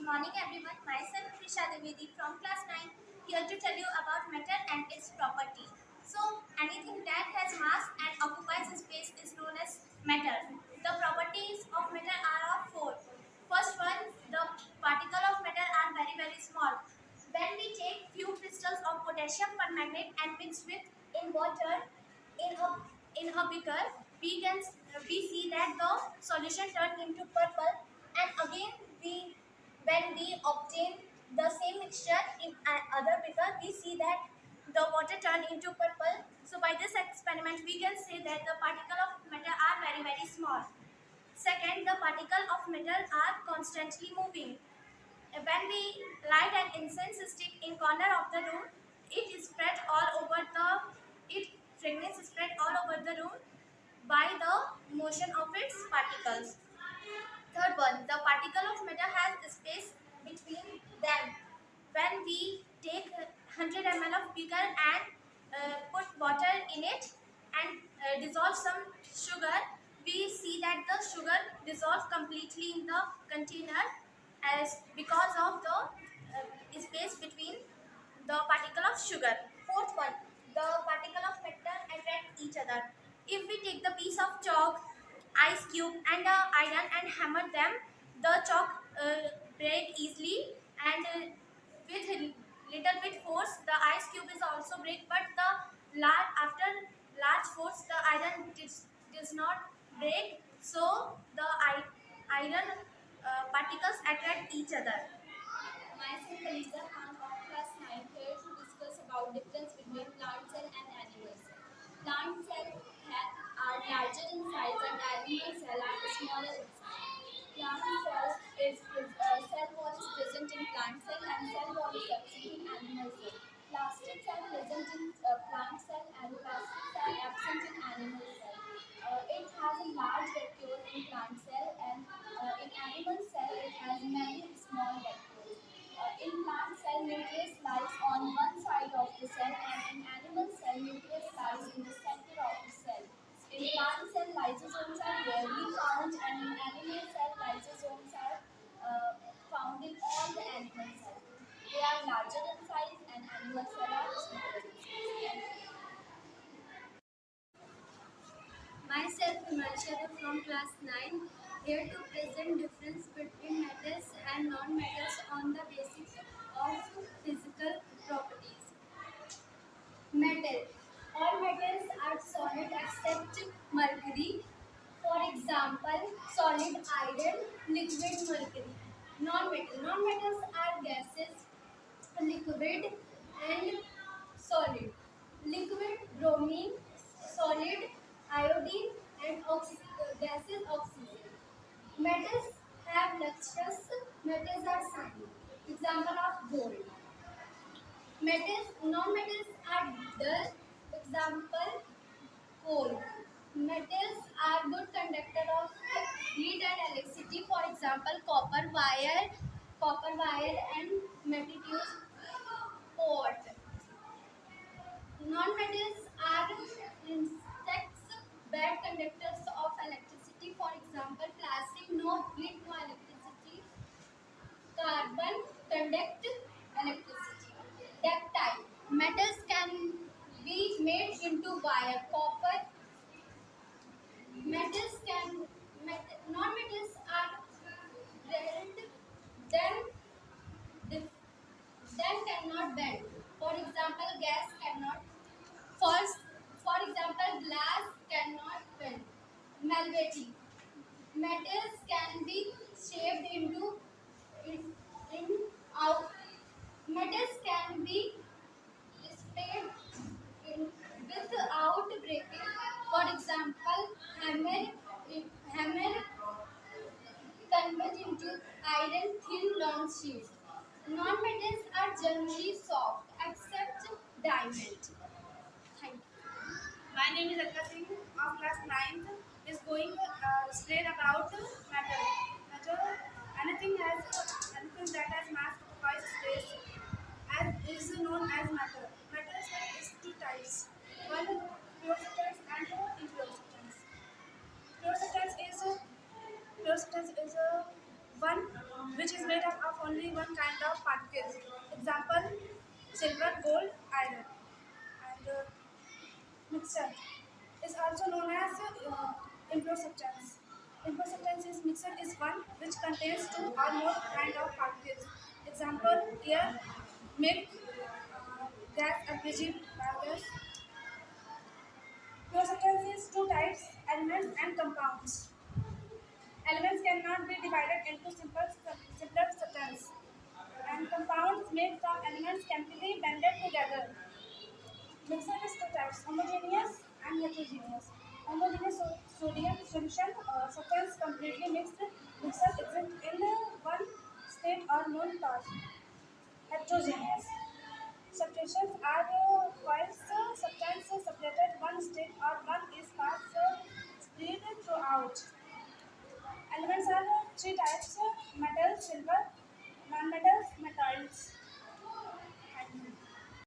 Good morning everyone. Myself Prisha Devedi from class 9 here to tell you about matter and its property. So anything that has mass and occupies space is known as matter. The properties of matter are of four. First one, the particle of matter are very small. When we take few crystals of potassium permanganate and mix with in water in a beaker, we see that the solution turn into purple, and again we when we obtain the same mixture in other beaker, we see that the water turn into purple. So by this experiment we can say that the particle of matter are very small. Second, the particle of metal are constantly moving. When we light an incense stick in corner of the room, it is spread all over the it fragrance spread all over the room by the motion of its particles. Third one, the particle of matter has space between them. When we take 100 ml of beaker and put water in it and dissolve some sugar, we see that the sugar dissolves completely in the container as because of the space between the particle of sugar. Fourth one, the particle of matter attract each other. If we take the piece of chalk, ice cube and iron and hammer them, the chalk break easily, and with little bit force the ice cube is also break, but after large force the iron does not break, so the iron particles attract each other. Myself Aliza Khan of class 9 here to discuss about difference between plant cell and animal cell. Plant cell are larger in size and animal cell are smaller in size. Plant cell cell wall is present in plant cell and cell wall is absent in animal cell. Plastic cell present in plant cell and plastic cell absent in animal cell. It has a large vacuole in plant cell, and in animal cell it has many small vacuoles. In plant cell, nucleus lies on one side of the cell, and in animal cell, nucleus lies in the center of the cell. In plant cell, lysosomes are rarely found, and in animal cell, lysosomes are found in all the animal cells. They are larger in size, and animal cells are smaller in size. Myself, Himanshu from class 9, here to present difference between metals and non-metals on the basis of physical properties. Metal. All metals are solid except mercury. For example, solid iron, liquid mercury. Non-metal. Non-metals are gases, liquid and solid. Liquid bromine, solid iodine and gases oxygen. Metals have lustrous. Metals are shiny. Example of gold. Metals, non-metals are dull. Example, coal. Metals are good conductor of heat and electricity. For example, copper wire and materials pot. Non-metals are insects, bad conductors of electricity. For example, plastic, no heat, no electricity. Carbon, conduct electricity. Ductile, metals can be made into wire. Copper, metals can, non-metals are drilled, then cannot bend. For example, gas cannot. For, for example, glass cannot bend. Malvety. Metals can be shaped into in out. Metals can be displayed without breaking. For example, hammer convert into iron thin long sheet. Non-metals are generally soft except diamond. Thank you. My name is Akka Singh of class 9th is going to explain about matter. Matter, anything that has mass occupies space is known as matter. Matter is two types. One, pure substance and impure substance. Pure substance is one which is made up of only one kind of particles. Example: silver, gold, iron. And mixture is also known as impure substance. Impure substance is mixture is one which contains two or more kind of particles. Example: air, milk, gas, LPG, biogas. Pure substance is two types: elements and compounds. Elements cannot be divided into simpler substance, and compounds made from elements can be blended together. Mixture is two types: homogeneous and heterogeneous. Homogeneous sodium solution substance completely mixed. Mixture exists in one state or known part. Heterogeneous substitutions are whilst substance separated one state or one is passed spread throughout. Elements are three types: metal, silver, non-metals, metal.